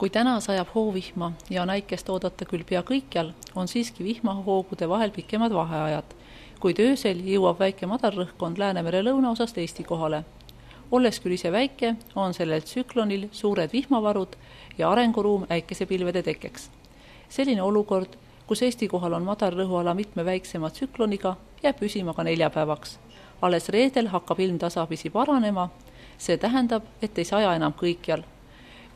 Kui täna sajab hoovihma ja on äikest oodata küll pea kõikjal, on siiski vihmahoogude vahel pikemad vaheajad, kuid öösel jõuab väike madalrõhkkond Läänemere lõunaosast Eesti kohale. Olles küll ise väike, on sellel tsüklonil suured vihmavarud ja arenguruum äikesepilvede tekkeks. Selline olukord, kus Eesti kohal on madalrõhuala mitme väiksema tsükloniga, jääb püsima ka 4 päevaks. Alles reedel hakkab ilm tasapisi paranema, see tähendab, et ei saja enam kõikjal.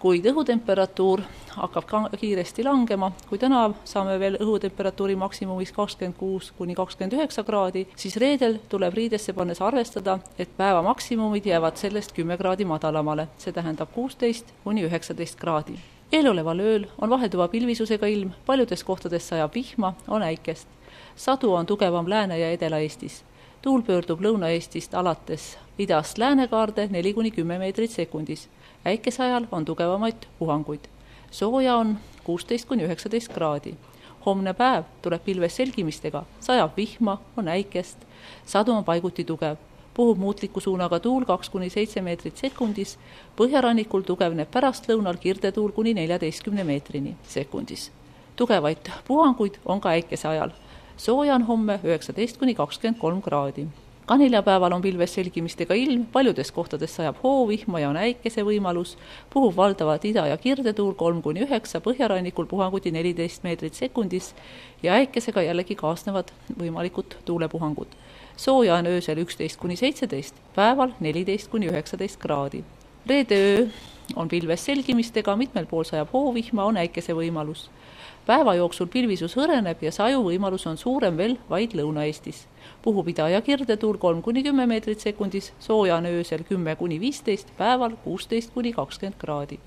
Kuid õhutemperatuur hakkab kiiresti langema, kui täna saame veel õhutemperatuuri maksimumis 26–29 kraadi, siis reedel tuleb riidesse pannes arvestada, et päeva maksimumid jäävad sellest 10 kraadi madalamale, see tähendab 16–19 kraadi. Eeloleval ööl on vahelduva pilvisusega ilm, paljudes kohtades sajab vihma, on äikest. Sadu on tugevam Lääne- ja Edela-Eestis. Tuul pöördub Lõuna-Eestist alates idast läänekaarde 4–10 meetrit sekundis. Äikese ajal on tugevamaid puhanguid. Sooja on 16–19 kraadi. Homne päev tuleb pilves selgimistega, sajab vihma, on äikest, sadu on paiguti tugev. Puhub muutliku suunaga tuul 2–7 meetrit sekundis, põhjarannikul tugevneb pärastlõunal kirdetuul kuni 14 meetrini sekundis. Tugevaid puhanguid on ka äikese ajal. Sooja on homme 19–23 kraadi. Ka neljapäeval on pilves selgimistega ilm, paljudes kohtades sajab hoovihma ja on äikese võimalus, puhub valdavalt ida- ja kirdetuul 3–9, põhjarannikul puhanguti 14 meetrit sekundis ja äikesega jällegi kaasnevad võimalikud tuulepuhangud. Sooja on öösel 11–17, päeval 14–19 kraadi. Reede öö on pilves selgimistega, mitmel pool sajab hoovihma, on äikese võimalus. Päeva jooksul pilvisus hõreneb ja saju võimalus on suurem veel vaid Lõuna-Eestis. Puhub ida- ja kirdetuul 3–10 meetrit sekundis, sooja on öösel 10–15, päeval 16–20 kraadi.